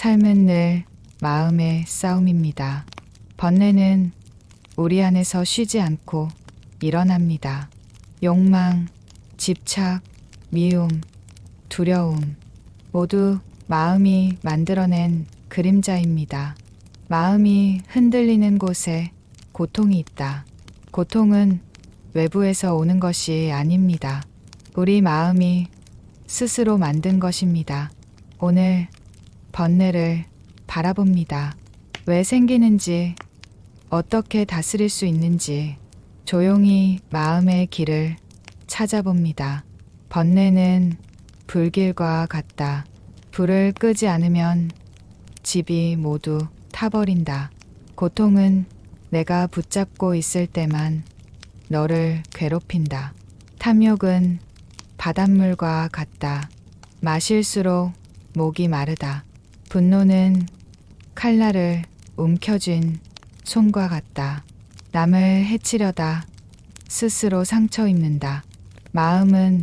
삶은 늘 마음의 싸움입니다. 번뇌는 우리 안에서 쉬지 않고 일어납니다. 욕망, 집착, 미움, 두려움, 모두 마음이 만들어낸 그림자입니다. 마음이 흔들리는 곳에 고통이 있다. 고통은 외부에서 오는 것이 아닙니다. 우리 마음이 스스로 만든 것입니다. 오늘 번뇌를 바라봅니다. 왜 생기는지, 어떻게 다스릴 수 있는지 조용히 마음의 길을 찾아봅니다. 번뇌는 불길과 같다. 불을 끄지 않으면 집이 모두 타버린다. 고통은 내가 붙잡고 있을 때만 너를 괴롭힌다. 탐욕은 바닷물과 같다. 마실수록 목이 마르다. 분노는 칼날을 움켜쥔 손과 같다. 남을 해치려다 스스로 상처 입는다. 마음은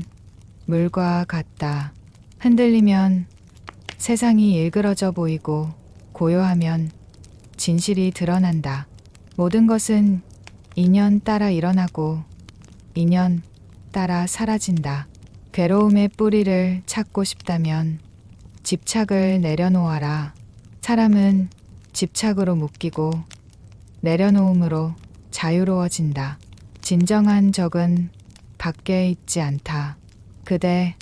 물과 같다. 흔들리면 세상이 일그러져 보이고 고요하면 진실이 드러난다. 모든 것은 인연 따라 일어나고 인연 따라 사라진다. 괴로움의 뿌리를 찾고 싶다면 집착을 내려놓아라. 사람은 집착으로 묶이고 내려놓음으로 자유로워진다. 진정한 적은 밖에 있지 않다. 그대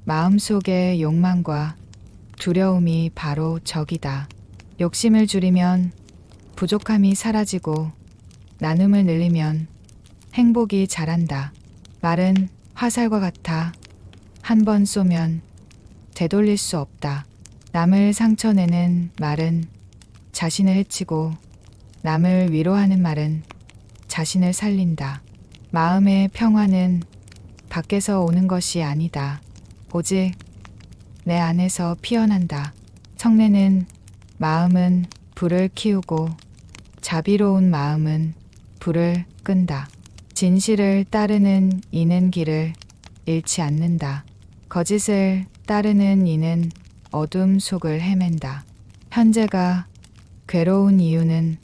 마음속의 욕망과 두려움이 바로 적이다. 욕심을 줄이면 부족함이 사라지고 나눔을 늘리면 행복이 자란다. 말은 화살과 같아 한 번 쏘면 되돌릴 수 없다. 남을 상처내는 말은 자신을 해치고 남을 위로하는 말은 자신을 살린다. 마음의 평화는 밖에서 오는 것이 아니다. 오직 내 안에서 피어난다. 성례는 마음은 불을 키우고 자비로운 마음은 불을 끈다. 진실을 따르는 이는 길을 잃지 않는다. 거짓을 따르는 이는 어둠 속을 헤맨다. 현재가 괴로운 이유는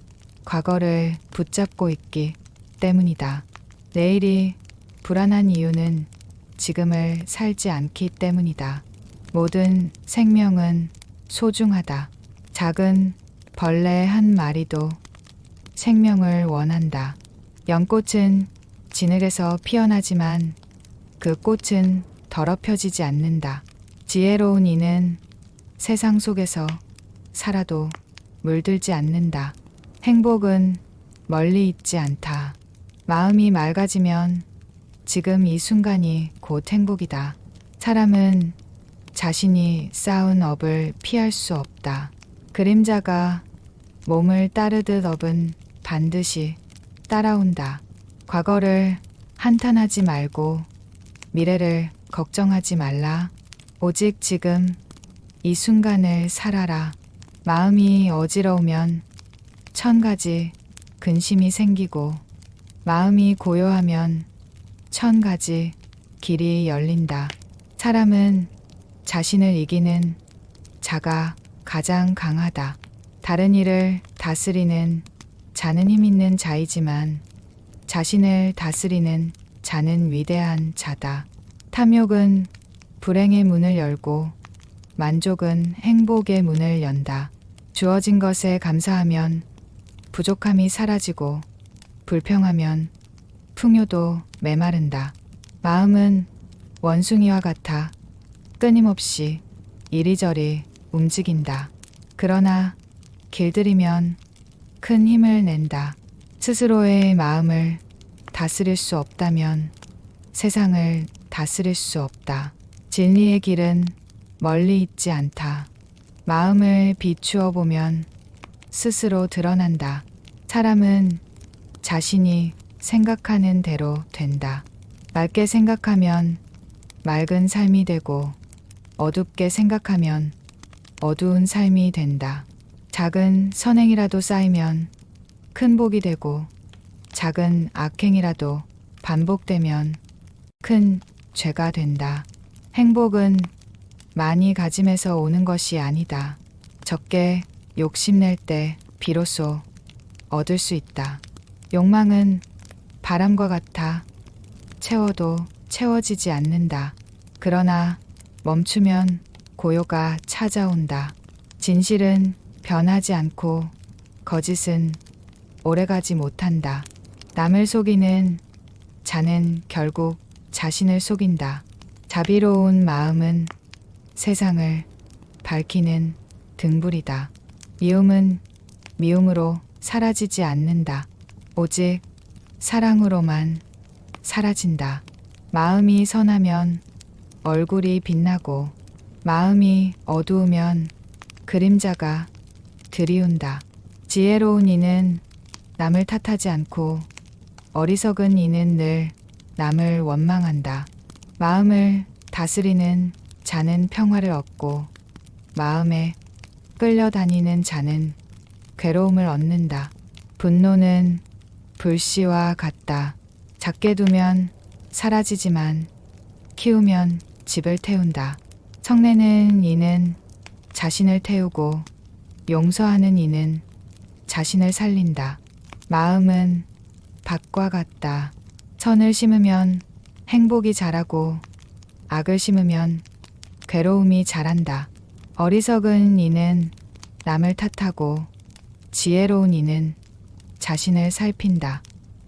과거를 붙잡고 있기 때문이다. 내일이 불안한 이유는 지금을 살지 않기 때문이다. 모든 생명은 소중하다. 작은 벌레 한 마리도 생명을 원한다. 연꽃은 진흙에서 피어나지만 그 꽃은 더럽혀지지 않는다. 지혜로운 이는 세상 속에서 살아도 물들지 않는다. 행복은 멀리 있지 않다. 마음이 맑아지면 지금 이 순간이 곧 행복이다. 사람은 자신이 쌓은 업을 피할 수 없다. 그림자가 몸을 따르듯 업은 반드시 따라온다. 과거를 한탄하지 말고 미래를 걱정하지 말라. 오직 지금 이 순간을 살아라. 마음이 어지러우면 1000가지 근심이 생기고 마음이 고요하면 1000가지 길이 열린다. 사람은 자신을 이기는 자가 가장 강하다. 다른 이를 다스리는 자는 힘 있는 자이지만 자신을 다스리는 자는 위대한 자다. 탐욕은 불행의 문을 열고 만족은 행복의 문을 연다. 주어진 것에 감사하면 부족함이 사라지고 불평하면 풍요도 메마른다. 마음은 원숭이와 같아 끊임없이 이리저리 움직인다. 그러나 길들이면 큰 힘을 낸다. 스스로의 마음을 다스릴 수 없다면 세상을 다스릴 수 없다. 진리의 길은 멀리 있지 않다. 마음을 비추어 보면 스스로 드러난다. 사람은 자신이 생각하는 대로 된다. 맑게 생각하면 맑은 삶이 되고 어둡게 생각하면 어두운 삶이 된다. 작은 선행이라도 쌓이면 큰 복이 되고 작은 악행이라도 반복되면 큰 죄가 된다. 행복은 많이 가짐에서 오는 것이 아니다. 적게 욕심낼 때 비로소 얻을 수 있다. 욕망은 바람과 같아 채워도 채워지지 않는다. 그러나 멈추면 고요가 찾아온다. 진실은 변하지 않고 거짓은 오래가지 못한다. 남을 속이는 자는 결국 자신을 속인다. 자비로운 마음은 세상을 밝히는 등불이다. 미움은 미움으로 사라지지 않는다. 오직 사랑으로만 사라진다. 마음이 선하면 얼굴이 빛나고 마음이 어두우면 그림자가 드리운다. 지혜로운 이는 남을 탓하지 않고 어리석은 이는 늘 남을 원망한다. 마음을 다스리는 자는 평화를 얻고 마음에 끌려다니는 자는 괴로움을 얻는다. 분노는 불씨와 같다. 작게 두면 사라지지만 키우면 집을 태운다. 성내는 이는 자신을 태우고 용서하는 이는 자신을 살린다. 마음은 밭과 같다. 선을 심으면 행복이 자라고 악을 심으면 괴로움이 자란다. 어리석은 이는 남을 탓하고 지혜로운 이는 자신을 살핀다.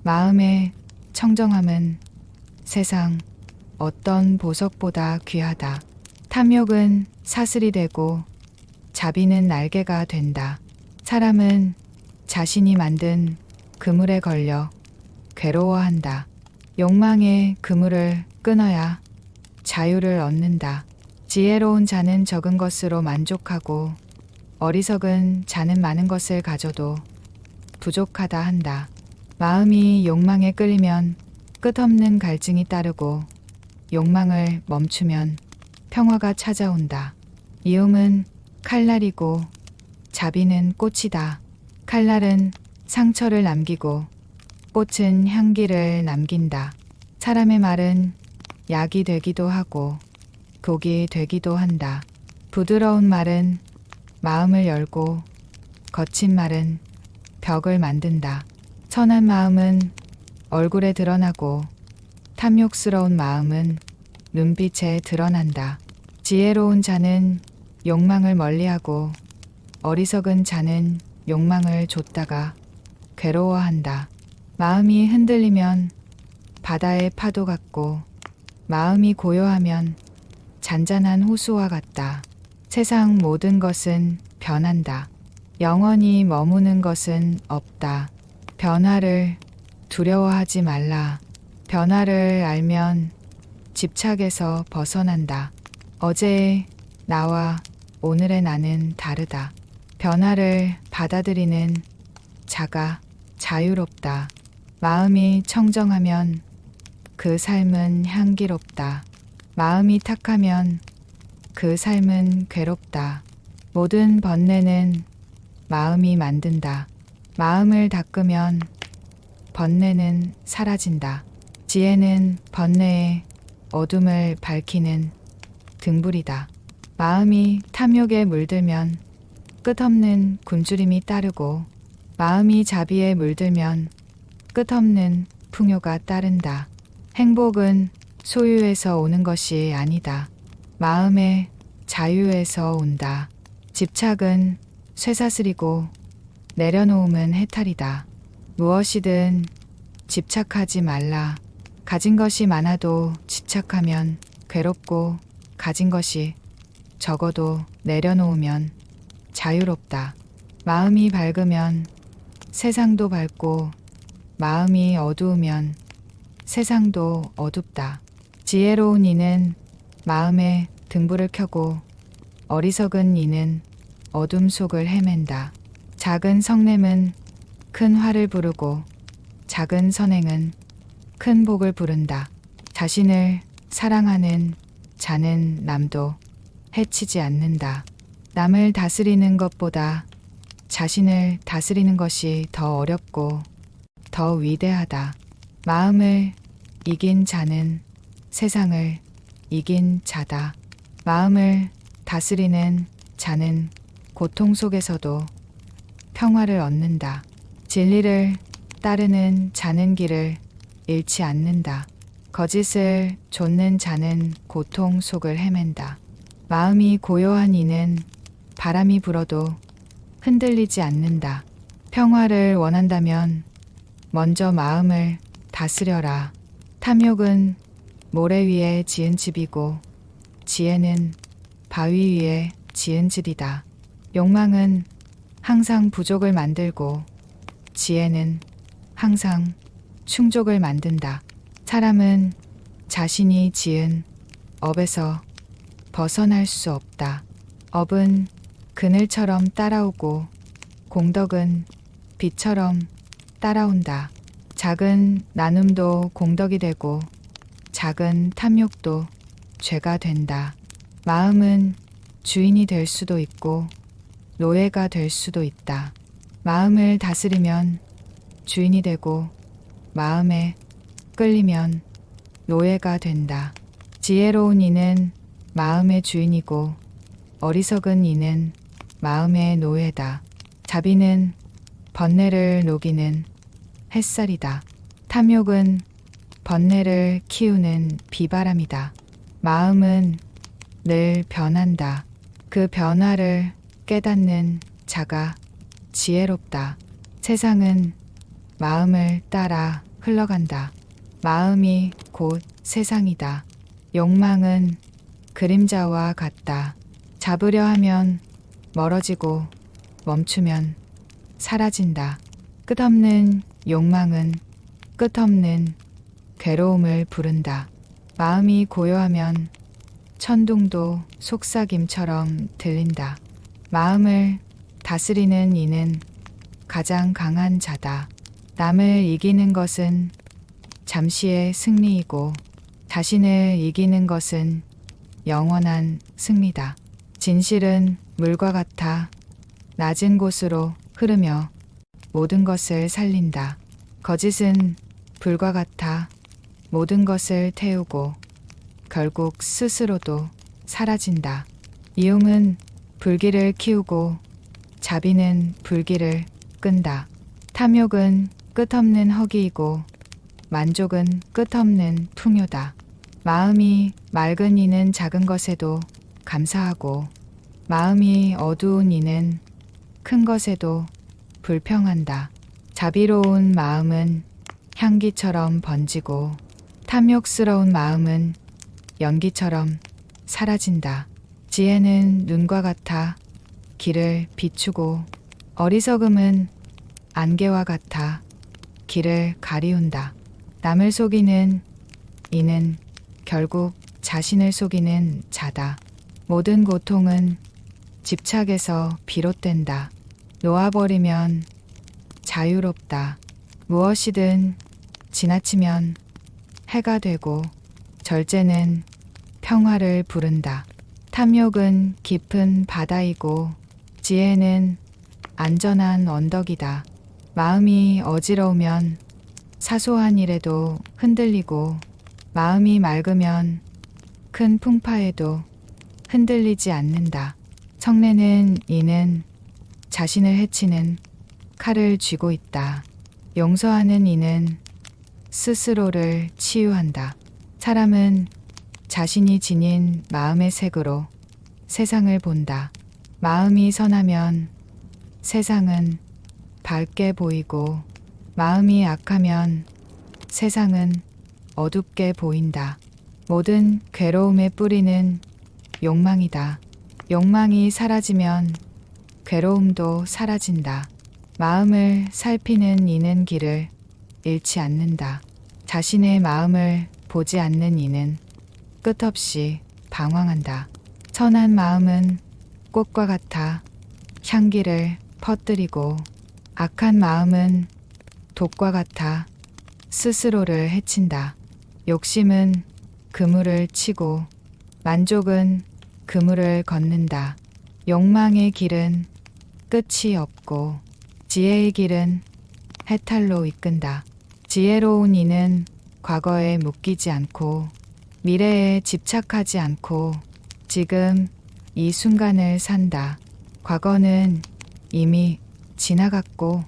마음의 청정함은 세상 어떤 보석보다 귀하다. 탐욕은 사슬이 되고 자비는 날개가 된다. 사람은 자신이 만든 그물에 걸려 괴로워한다. 욕망의 그물을 끊어야 자유를 얻는다. 지혜로운 자는 적은 것으로 만족하고 어리석은 자는 많은 것을 가져도 부족하다 한다. 마음이 욕망에 끌리면 끝없는 갈증이 따르고 욕망을 멈추면 평화가 찾아온다. 미움은 칼날이고 자비는 꽃이다. 칼날은 상처를 남기고 꽃은 향기를 남긴다. 사람의 말은 약이 되기도 하고 독이 되기도 한다. 부드러운 말은 마음을 열고 거친 말은 벽을 만든다. 선한 마음은 얼굴에 드러나고 탐욕스러운 마음은 눈빛에 드러난다. 지혜로운 자는 욕망을 멀리하고 어리석은 자는 욕망을 좇다가 괴로워한다. 마음이 흔들리면 바다의 파도 같고 마음이 고요하면 잔잔한 호수와 같다. 세상 모든 것은 변한다. 영원히 머무는 것은 없다. 변화를 두려워하지 말라. 변화를 알면 집착에서 벗어난다. 어제의 나와 오늘의 나는 다르다. 변화를 받아들이는 자가 자유롭다. 마음이 청정하면 그 삶은 향기롭다. 마음이 탁하면 그 삶은 괴롭다. 모든 번뇌는 마음이 만든다. 마음을 닦으면 번뇌는 사라진다. 지혜는 번뇌의 어둠을 밝히는 등불이다. 마음이 탐욕에 물들면 끝없는 굶주림이 따르고 마음이 자비에 물들면 끝없는 풍요가 따른다. 행복은 소유에서 오는 것이 아니다. 마음의 자유에서 온다. 집착은 쇠사슬이고 내려놓음은 해탈이다. 무엇이든 집착하지 말라. 가진 것이 많아도 집착하면 괴롭고 가진 것이 적어도 내려놓으면 자유롭다. 마음이 밝으면 세상도 밝고 마음이 어두우면 세상도 어둡다. 지혜로운 이는 마음에 등불을 켜고 어리석은 이는 어둠 속을 헤맨다. 작은 성냄은 큰 화를 부르고 작은 선행은 큰 복을 부른다. 자신을 사랑하는 자는 남도 해치지 않는다. 남을 다스리는 것보다 자신을 다스리는 것이 더 어렵고 더 위대하다. 마음을 이긴 자는 세상을 이긴 자다. 마음을 다스리는 자는 고통 속에서도 평화를 얻는다. 진리를 따르는 자는 길을 잃지 않는다. 거짓을 좇는 자는 고통 속을 헤맨다. 마음이 고요한 이는 바람이 불어도 흔들리지 않는다. 평화를 원한다면 먼저 마음을 다스려라. 탐욕은 모래 위에 지은 집이고 지혜는 바위 위에 지은 집이다. 욕망은 항상 부족을 만들고 지혜는 항상 충족을 만든다. 사람은 자신이 지은 업에서 벗어날 수 없다. 업은 그늘처럼 따라오고 공덕은 빛처럼 따라온다. 작은 나눔도 공덕이 되고 작은 탐욕도 죄가 된다. 마음은 주인이 될 수도 있고 노예가 될 수도 있다. 마음을 다스리면 주인이 되고 마음에 끌리면 노예가 된다. 지혜로운 이는 마음의 주인이고 어리석은 이는 마음의 노예다. 자비는 번뇌를 녹이는 햇살이다. 탐욕은 번뇌를 키우는 비바람이다. 마음은 늘 변한다. 그 변화를 깨닫는 자가 지혜롭다. 세상은 마음을 따라 흘러간다. 마음이 곧 세상이다. 욕망은 그림자와 같다. 잡으려 하면 멀어지고 멈추면 사라진다. 끝없는 욕망은 끝없는 괴로움을 부른다. 마음이 고요하면 천둥도 속삭임처럼 들린다. 마음을 다스리는 이는 가장 강한 자다. 남을 이기는 것은 잠시의 승리이고 자신을 이기는 것은 영원한 승리다. 진실은 물과 같아 낮은 곳으로 흐르며 모든 것을 살린다. 거짓은 불과 같아 모든 것을 태우고 결국 스스로도 사라진다. 이용은 불길을 키우고 자비는 불길을 끈다. 탐욕은 끝없는 허기이고 만족은 끝없는 풍요다. 마음이 맑은 이는 작은 것에도 감사하고 마음이 어두운 이는 큰 것에도 불평한다. 자비로운 마음은 향기처럼 번지고 탐욕스러운 마음은 연기처럼 사라진다. 지혜는 눈과 같아 길을 비추고 어리석음은 안개와 같아 길을 가리운다. 남을 속이는 이는 결국 자신을 속이는 자다. 모든 고통은 집착에서 비롯된다. 놓아버리면 자유롭다. 무엇이든 지나치면 해가 되고 절제는 평화를 부른다. 탐욕은 깊은 바다이고 지혜는 안전한 언덕이다. 마음이 어지러우면 사소한 일에도 흔들리고 마음이 맑으면 큰 풍파에도 흔들리지 않는다. 성내는 이는 자신을 해치는 칼을 쥐고 있다. 용서하는 이는 스스로를 치유한다. 사람은 자신이 지닌 마음의 색으로 세상을 본다. 마음이 선하면 세상은 밝게 보이고 마음이 악하면 세상은 어둡게 보인다. 모든 괴로움의 뿌리는 욕망이다. 욕망이 사라지면 괴로움도 사라진다. 마음을 살피는 이는 길을 잃지 않는다. 자신의 마음을 보지 않는 이는 끝없이 방황한다. 선한 마음은 꽃과 같아 향기를 퍼뜨리고 악한 마음은 독과 같아 스스로를 해친다. 욕심은 그물을 치고 만족은 그물을 걷는다. 욕망의 길은 끝이 없고 지혜의 길은 해탈로 이끈다. 지혜로운 이는 과거에 묶이지 않고 미래에 집착하지 않고 지금 이 순간을 산다. 과거는 이미 지나갔고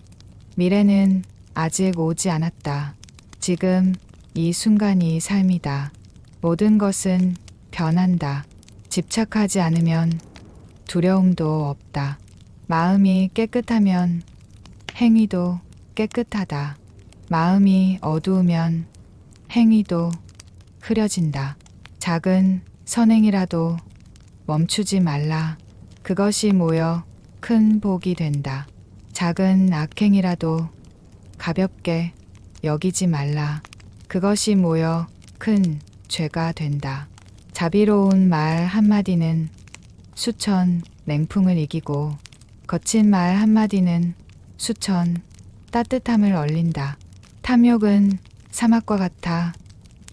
미래는 아직 오지 않았다. 지금 이 순간이 삶이다. 모든 것은 변한다. 집착하지 않으면 두려움도 없다. 마음이 깨끗하면 행위도 깨끗하다. 마음이 어두우면 행위도 흐려진다. 작은 선행이라도 멈추지 말라. 그것이 모여 큰 복이 된다. 작은 악행이라도 가볍게 여기지 말라. 그것이 모여 큰 죄가 된다. 자비로운 말 한마디는 수천 냉풍을 이기고 거친 말 한마디는 수천 따뜻함을 얼린다. 탐욕은 사막과 같아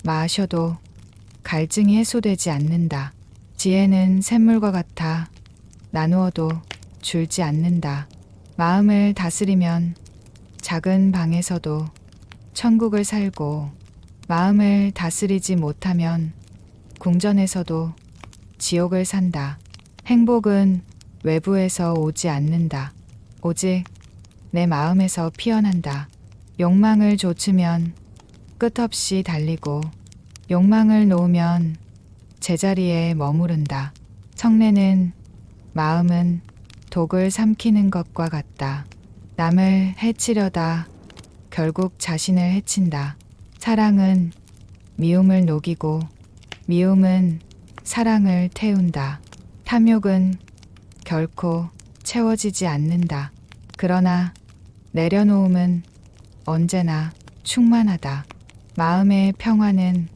마셔도 갈증이 해소되지 않는다. 지혜는 샘물과 같아 나누어도 줄지 않는다. 마음을 다스리면 작은 방에서도 천국을 살고 마음을 다스리지 못하면 궁전에서도 지옥을 산다. 행복은 외부에서 오지 않는다. 오직 내 마음에서 피어난다. 욕망을 좇으면 끝없이 달리고 욕망을 놓으면 제자리에 머무른다. 성례는 마음은 독을 삼키는 것과 같다. 남을 해치려다 결국 자신을 해친다. 사랑은 미움을 녹이고 미움은 사랑을 태운다. 탐욕은 결코 채워지지 않는다. 그러나 내려놓음은 언제나 충만하다. 마음의 평화는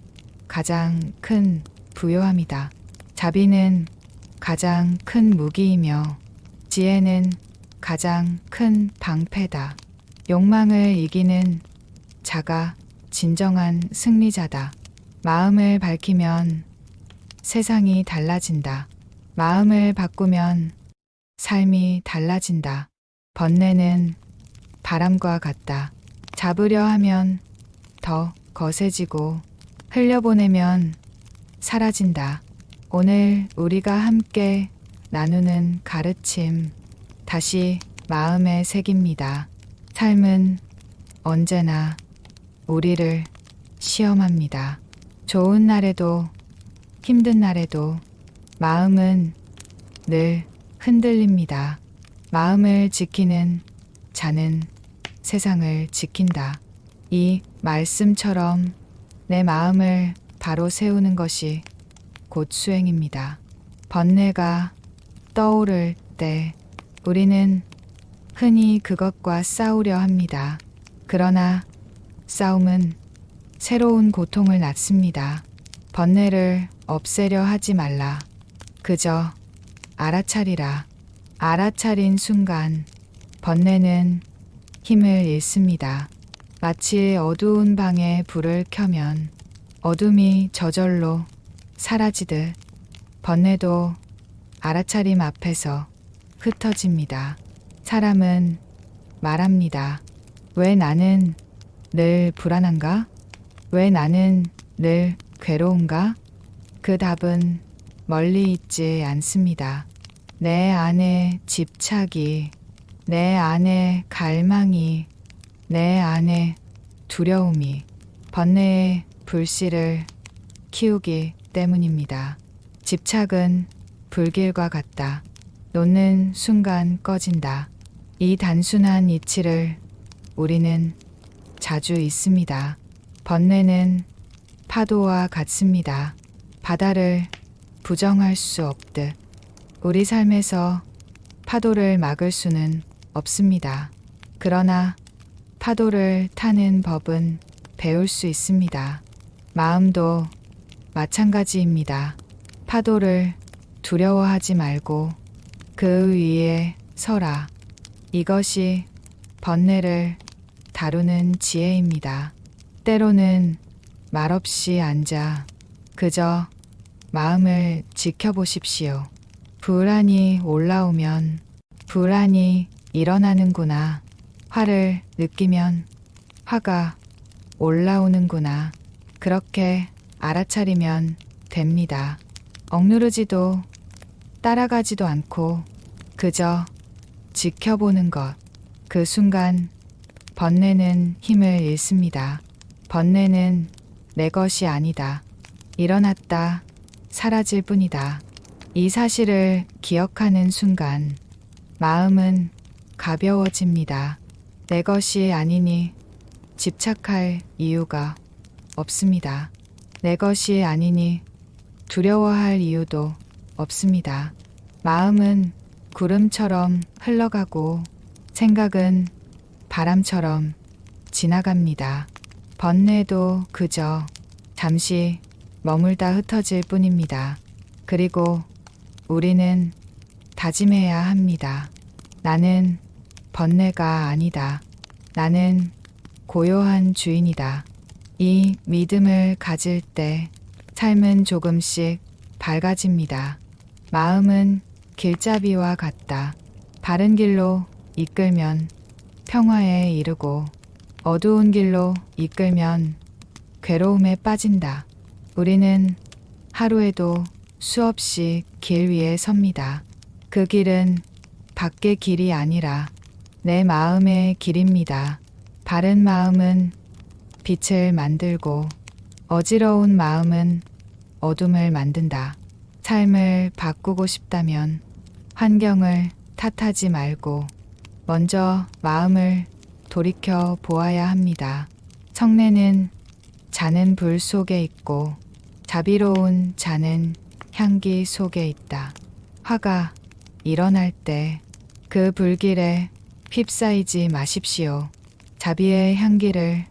가장 큰 부요함이다. 자비는 가장 큰 무기이며 지혜는 가장 큰 방패다. 욕망을 이기는 자가 진정한 승리자다. 마음을 밝히면 세상이 달라진다. 마음을 바꾸면 삶이 달라진다. 번뇌는 바람과 같다. 잡으려 하면 더 거세지고 흘려보내면 사라진다. 오늘 우리가 함께 나누는 가르침 다시 마음에 새깁니다. 삶은 언제나 우리를 시험합니다. 좋은 날에도 힘든 날에도 마음은 늘 흔들립니다. 마음을 지키는 자는 세상을 지킨다. 이 말씀처럼 내 마음을 바로 세우는 것이 곧 수행입니다. 번뇌가 떠오를 때 우리는 흔히 그것과 싸우려 합니다. 그러나 싸움은 새로운 고통을 낳습니다. 번뇌를 없애려 하지 말라. 그저 알아차리라. 알아차린 순간 번뇌는 힘을 잃습니다. 마치 어두운 방에 불을 켜면 어둠이 저절로 사라지듯 번뇌도 알아차림 앞에서 흩어집니다. 사람은 말합니다. 왜 나는 늘 불안한가? 왜 나는 늘 괴로운가? 그 답은 멀리 있지 않습니다. 내 안에 집착이, 내 안에 갈망이, 내 안에 두려움이 번뇌의 불씨를 키우기 때문입니다. 집착은 불길과 같다. 놓는 순간 꺼진다. 이 단순한 이치를 우리는 자주 잊습니다. 번뇌는 파도와 같습니다. 바다를 부정할 수 없듯 우리 삶에서 파도를 막을 수는 없습니다. 그러나 파도를 타는 법은 배울 수 있습니다. 마음도 마찬가지입니다. 파도를 두려워하지 말고 그 위에 서라. 이것이 번뇌를 다루는 지혜입니다. 때로는 말없이 앉아 그저 마음을 지켜보십시오. 불안이 올라오면 불안이 일어나는구나. 화를 느끼면 화가 올라오는구나. 그렇게 알아차리면 됩니다. 억누르지도 따라가지도 않고 그저 지켜보는 것. 그 순간 번뇌는 힘을 잃습니다. 번뇌는 내 것이 아니다. 일어났다. 사라질 뿐이다. 이 사실을 기억하는 순간 마음은 가벼워집니다. 내 것이 아니니 집착할 이유가 없습니다. 내 것이 아니니 두려워할 이유도 없습니다. 마음은 구름처럼 흘러가고 생각은 바람처럼 지나갑니다. 번뇌도 그저 잠시 머물다 흩어질 뿐입니다. 그리고 우리는 다짐해야 합니다. 나는 번뇌가 아니다. 나는 고요한 주인이다. 이 믿음을 가질 때 삶은 조금씩 밝아집니다. 마음은 길잡이와 같다. 바른 길로 이끌면 평화에 이르고 어두운 길로 이끌면 괴로움에 빠진다. 우리는 하루에도 수없이 길 위에 섭니다. 그 길은 밖의 길이 아니라 내 마음의 길입니다. 바른 마음은 빛을 만들고 어지러운 마음은 어둠을 만든다. 삶을 바꾸고 싶다면 환경을 탓하지 말고 먼저 마음을 돌이켜 보아야 합니다. 성례는 자는 불 속에 있고 자비로운 자는 향기 속에 있다. 화가 일어날 때 그 불길에 휩싸이지 마십시오. 자비의 향기를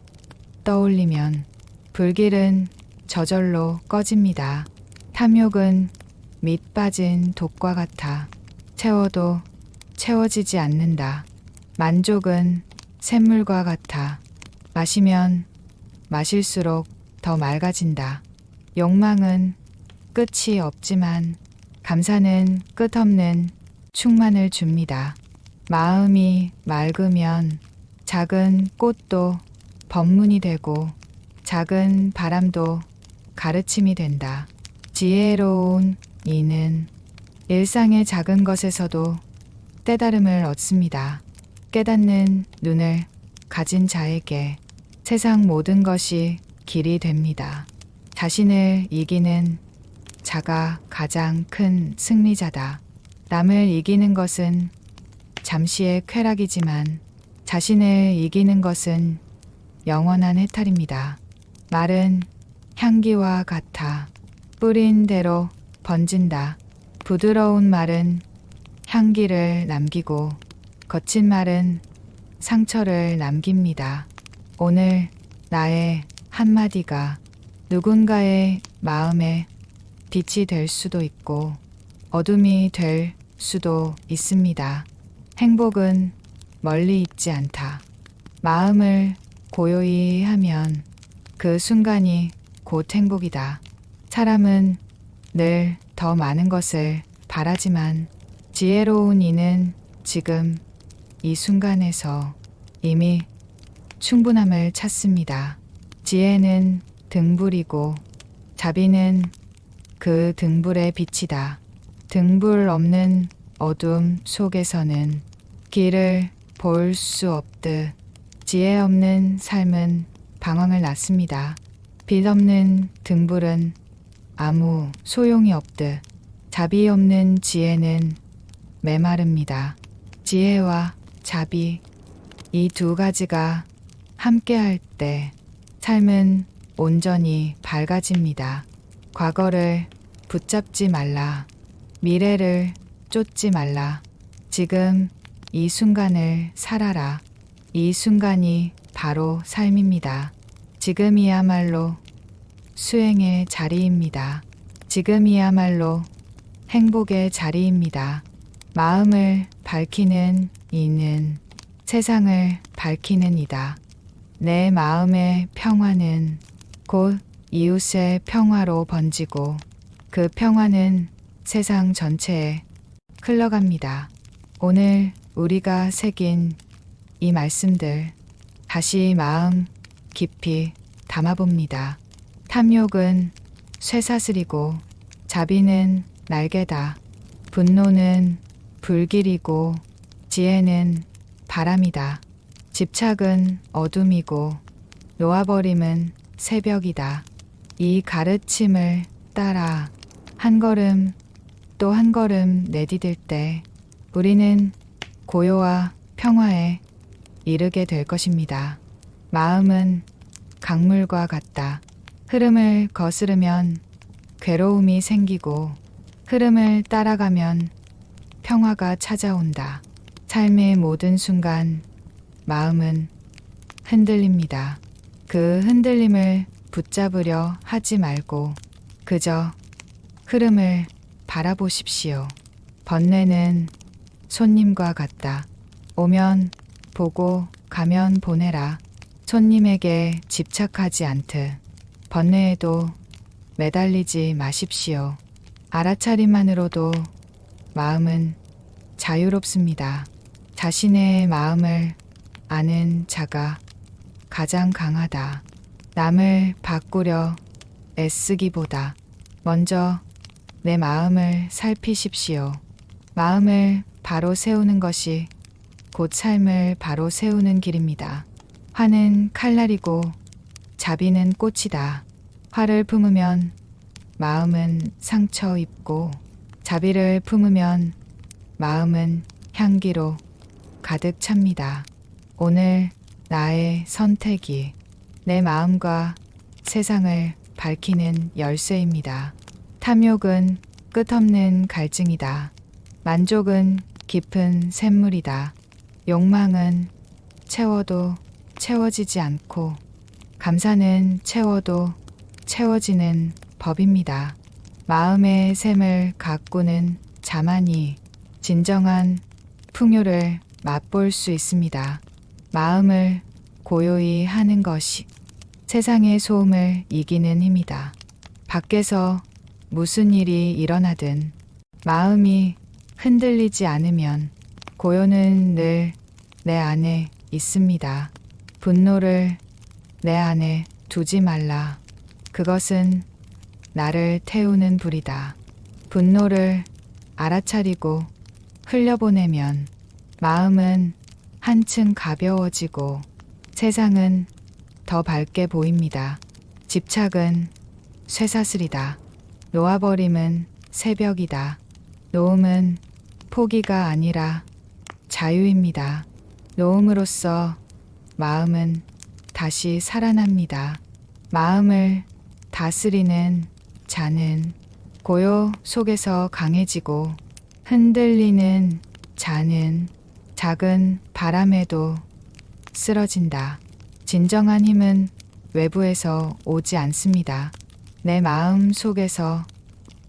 떠올리면 불길은 저절로 꺼집니다. 탐욕은 밑 빠진 독과 같아 채워도 채워지지 않는다. 만족은 샘물과 같아 마시면 마실수록 더 맑아진다. 욕망은 끝이 없지만 감사는 끝없는 충만을 줍니다. 마음이 맑으면 작은 꽃도 법문이 되고 작은 바람도 가르침이 된다. 지혜로운 이는 일상의 작은 것에서도 깨달음을 얻습니다. 깨닫는 눈을 가진 자에게 세상 모든 것이 길이 됩니다. 자신을 이기는 자가 가장 큰 승리자다. 남을 이기는 것은 잠시의 쾌락이지만 자신을 이기는 것은 영원한 해탈입니다. 말은 향기와 같아 뿌린 대로 번진다. 부드러운 말은 향기를 남기고 거친 말은 상처를 남깁니다. 오늘 나의 한마디가 누군가의 마음에 빛이 될 수도 있고 어둠이 될 수도 있습니다. 행복은 멀리 있지 않다. 마음을 고요히 하면 그 순간이 곧 행복이다. 사람은 늘 더 많은 것을 바라지만 지혜로운 이는 지금 이 순간에서 이미 충분함을 찾습니다. 지혜는 등불이고 자비는 그 등불의 빛이다. 등불 없는 어둠 속에서는 길을 볼 수 없듯 지혜 없는 삶은 방황을 낳습니다. 빛 없는 등불은 아무 소용이 없듯 자비 없는 지혜는 메마릅니다. 지혜와 자비 이 두 가지가 함께할 때 삶은 온전히 밝아집니다. 과거를 붙잡지 말라. 미래를 쫓지 말라. 지금 이 순간을 살아라. 이 순간이 바로 삶입니다. 지금이야말로 수행의 자리입니다. 지금이야말로 행복의 자리입니다. 마음을 밝히는 이는 세상을 밝히는 이다. 내 마음의 평화는 곧 이웃의 평화로 번지고 그 평화는 세상 전체에 흘러갑니다. 오늘 우리가 새긴 이 말씀들 다시 마음 깊이 담아봅니다. 탐욕은 쇠사슬이고 자비는 날개다. 분노는 불길이고 지혜는 바람이다. 집착은 어둠이고 놓아버림은 새벽이다. 이 가르침을 따라 한 걸음 또 한 걸음 내디딜 때 우리는 고요와 평화에 이르게 될 것입니다. 마음은 강물과 같다. 흐름을 거스르면 괴로움이 생기고 흐름을 따라가면 평화가 찾아온다. 삶의 모든 순간 마음은 흔들립니다. 그 흔들림을 붙잡으려 하지 말고 그저 흐름을 바라보십시오. 번뇌는 손님과 같다. 오면 보고 가면 보내라. 손님에게 집착하지 않듯 번뇌에도 매달리지 마십시오. 알아차림만으로도 마음은 자유롭습니다. 자신의 마음을 아는 자가 가장 강하다. 남을 바꾸려 애쓰기보다 먼저 내 마음을 살피십시오. 마음을 바로 세우는 것이 곧 삶을 바로 세우는 길입니다. 화는 칼날이고 자비는 꽃이다. 화를 품으면 마음은 상처 입고 자비를 품으면 마음은 향기로 가득 찹니다. 오늘 나의 선택이 내 마음과 세상을 밝히는 열쇠입니다. 탐욕은 끝없는 갈증이다. 만족은 깊은 샘물이다. 욕망은 채워도 채워지지 않고 감사는 채워도 채워지는 법입니다. 마음의 샘을 가꾸는 자만이 진정한 풍요를 맛볼 수 있습니다. 마음을 고요히 하는 것이 세상의 소음을 이기는 힘이다. 밖에서 무슨 일이 일어나든 마음이 흔들리지 않으면 고요는 늘 내 안에 있습니다. 분노를 내 안에 두지 말라. 그것은 나를 태우는 불이다. 분노를 알아차리고 흘려보내면 마음은 한층 가벼워지고 세상은 더 밝게 보입니다. 집착은 쇠사슬이다. 놓아버림은 새벽이다. 놓음은 포기가 아니라 자유입니다. 놓음으로써 마음은 다시 살아납니다. 마음을 다스리는 자는 고요 속에서 강해지고 흔들리는 자는 작은 바람에도 쓰러진다. 진정한 힘은 외부에서 오지 않습니다. 내 마음 속에서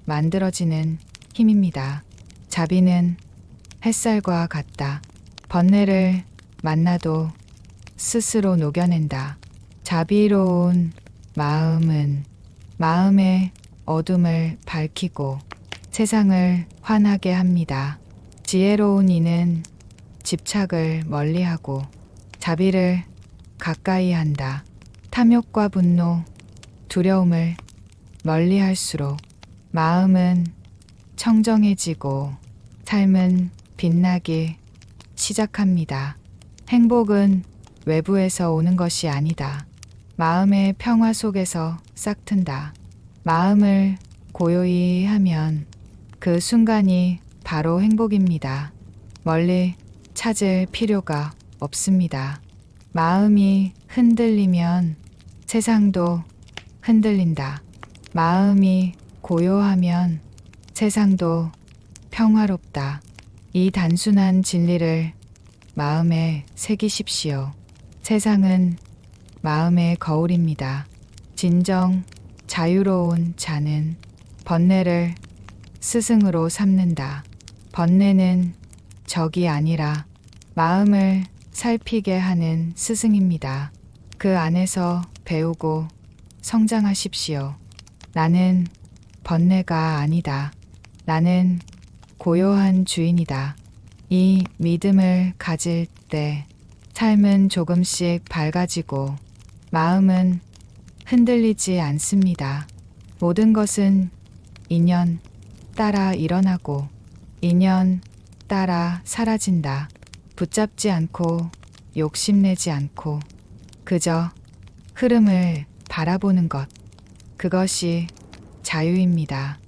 만들어지는 힘입니다. 자비는 햇살과 같다. 번뇌를 만나도 스스로 녹여낸다. 자비로운 마음은 마음의 어둠을 밝히고 세상을 환하게 합니다. 지혜로운 이는 집착을 멀리하고 자비를 가까이 한다. 탐욕과 분노, 두려움을 멀리할수록 마음은 청정해지고 삶은 빛나기 시작합니다. 행복은 외부에서 오는 것이 아니다. 마음의 평화 속에서 싹튼다. 마음을 고요히 하면 그 순간이 바로 행복입니다. 멀리 찾을 필요가 없습니다. 마음이 흔들리면 세상도 흔들린다. 마음이 고요하면 세상도 평화롭다. 이 단순한 진리를 마음에 새기십시오. 세상은 마음의 거울입니다. 진정 자유로운 자는 번뇌를 스승으로 삼는다. 번뇌는 적이 아니라 마음을 살피게 하는 스승입니다. 그 안에서 배우고 성장하십시오. 나는 번뇌가 아니다. 나는 고요한 주인이다. 이 믿음을 가질 때 삶은 조금씩 밝아지고 마음은 흔들리지 않습니다. 모든 것은 인연 따라 일어나고 인연 따라 사라진다. 붙잡지 않고 욕심내지 않고 그저 흐름을 바라보는 것. 그것이 자유입니다.